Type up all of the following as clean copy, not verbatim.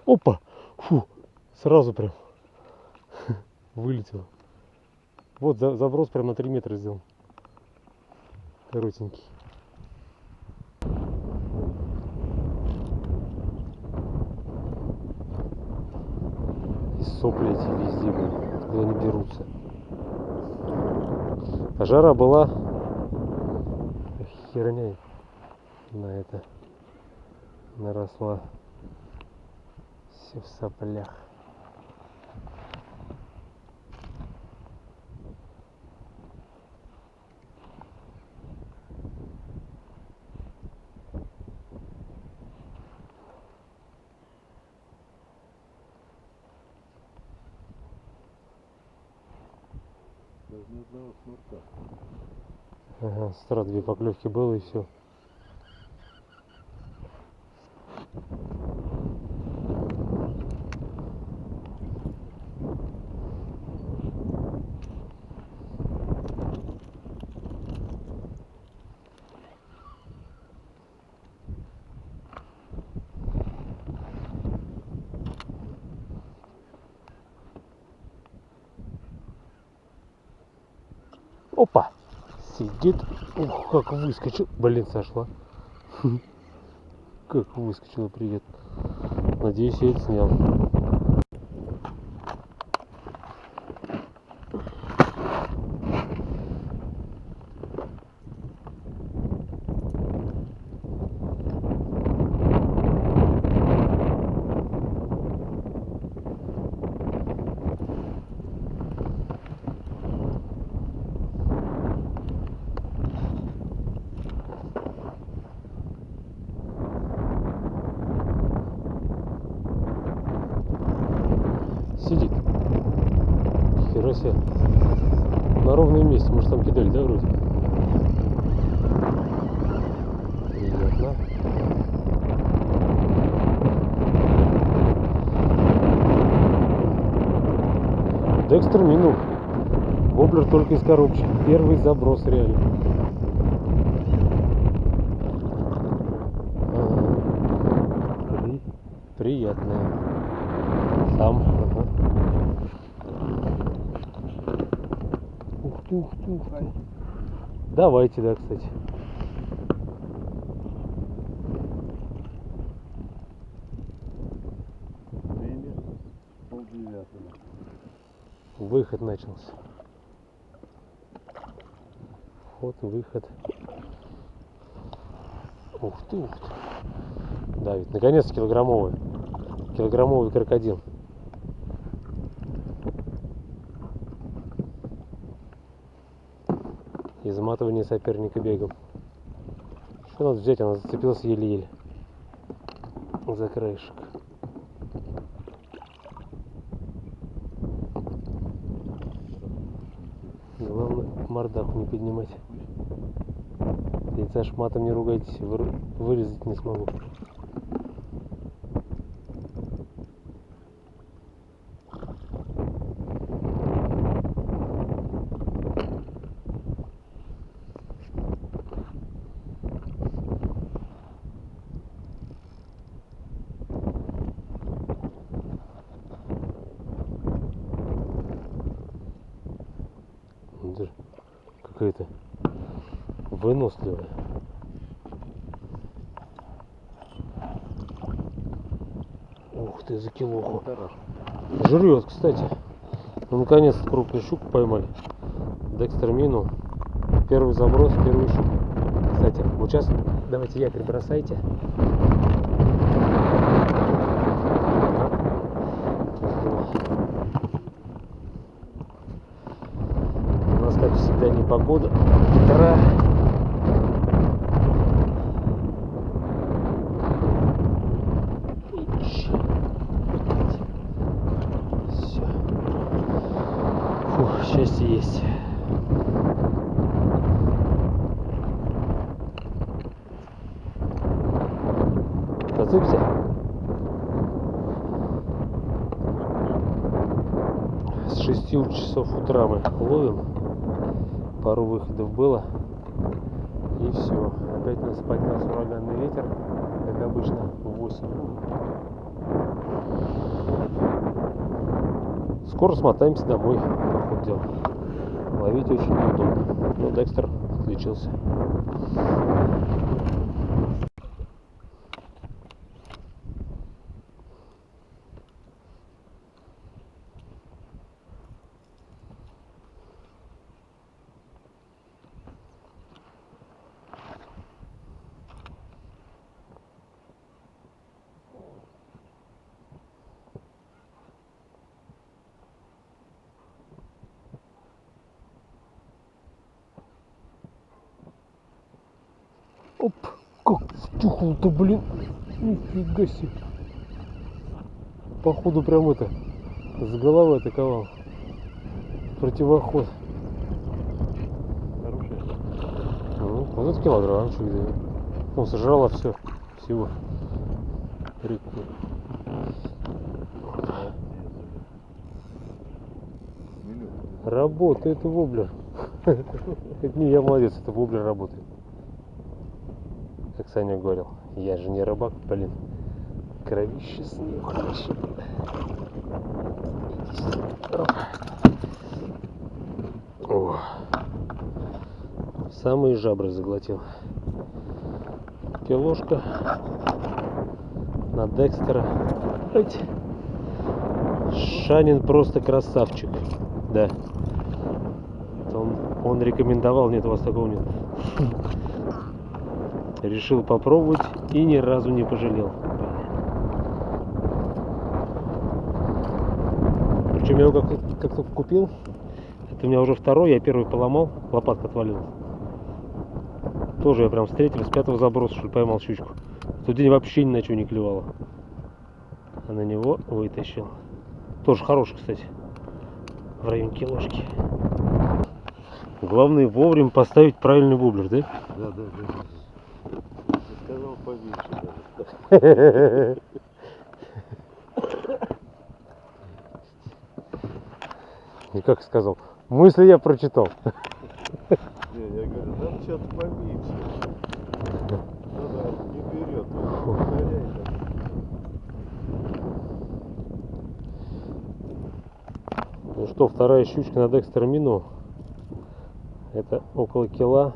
Опа! Фу! Сразу прям вылетело. Вот заброс прям на 3 метра сделал. Коротенький. И сопли эти везде, блин, откуда они берутся. А жара была херня на это наросла. Все в соплях. Даже ни одного шнурка. Ага, с утра 2 поклевки было и все. Опа! Сидит. Ух, как выскочил. Блин, сошла. Как выскочила, привет. Надеюсь, я это снял. Сидит. Хера себе. На ровном месте. Может, там кидали, да, вроде? Приятно. Декстер минул. Воблер только из коробки. Первый заброс реально. Ага. Приятная. Сам. Ага. Ух ты, ух ты, ух ты. Давайте, да, кстати. Время 8:30. Выход начался. Вход, выход. Ух ты, ух ты. Да, ведь наконец-то килограммовый крокодил. Изматывание соперника бегом. Что надо взять? Она зацепилась еле-еле за краешек. Главное, мордаху не поднимать. Лица матом не ругайтесь, вырезать не смогу. Какая-то выносливая. Ух ты, за килоху. Жрет, кстати. Ну, наконец-то крупную щуку поймали. Декстер минул. Первый заброс, первый щук. Кстати, вот сейчас давайте якорь бросайте. У нас, как всегда, непогода. Ветра. Все. Фух, счастье есть. Зацепься. С 6 часов утра мы ловим. Пару выходов было. И все. Опять нас поднялся ураганный ветер, как обычно, в 8. Скоро смотаемся домой, по ходу дела. Ловить очень неудобно. Но Декстер отличился. Оп, как втюхал-то, блин. Нифига себе. Походу прям это, с головы атаковал. Противоход. Хорошая. Ну, вот этот килограммчик, да. Ну, сожрала все. Всего. Прикольно. Работает воблер. Это не я молодец, это воблер работает. Как Саня говорил, я же не рыбак, блин. Кровище снюхаешь. О, самые жабры заглотил. Килошка на Декстера. Шанин просто красавчик. Да. Он рекомендовал, нет, у вас такого нет. Решил попробовать и ни разу не пожалел. Причем я его как только купил, это у меня уже второй, я первый поломал, лопатка отвалилась. Тоже я прям встретил, с 5-го заброса, что ли, поймал щучку. В тот день вообще ни на что не клевало. А на него вытащил. Тоже хороший, кстати. В районе килошки. Главное вовремя поставить правильный воблер, да? Да. Ты сказал поменьше даже. И как сказал, мысли я прочитал. Не, я говорю, там что-то поменьше. Ну да, не берет, он повторяет. Ну что, вторая щучка на Декстер Мину. Это около кила.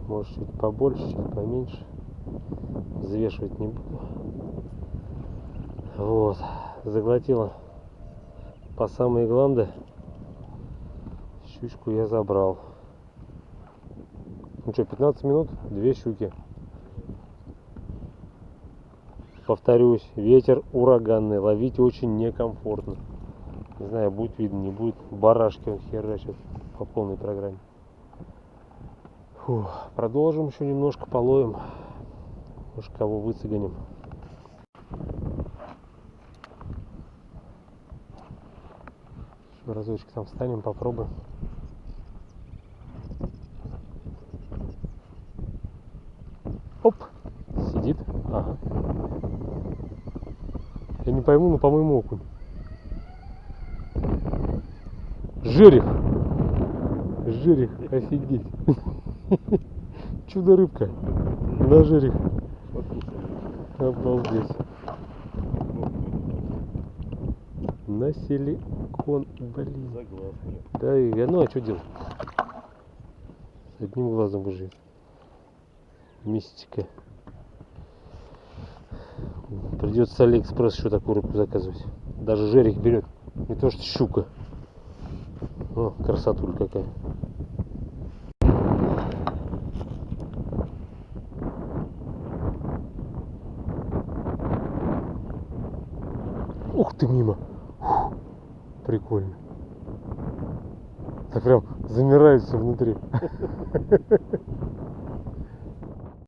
Может чуть побольше, чуть поменьше. Взвешивать не буду. Вот. Заглотила по самые гланды. Щучку я забрал. Ну что, 15 минут, 2 щуки. Повторюсь, ветер ураганный, ловить очень некомфортно. Не знаю, будет видно, не будет. Барашки он херачит по полной программе. Фух, продолжим еще немножко, половим. Может, кого выцеганим. Еще разочек там встанем, попробуем. Оп, сидит. Ага. Я не пойму, но по-моему окунь. Жерех. Жерех, офигеть. Чудо рыбка. На жерех. Обалдеть. На силикон, блин. Согласен. Да, и ну а что делать? С одним глазом уже. Мистика. Придется с Алиэкспресс еще такую рыбку заказывать. Даже жерех берет. Не то что щука. О, красотуль какая. Ух ты, мимо. Фух, прикольно. Так прям замирает все внутри.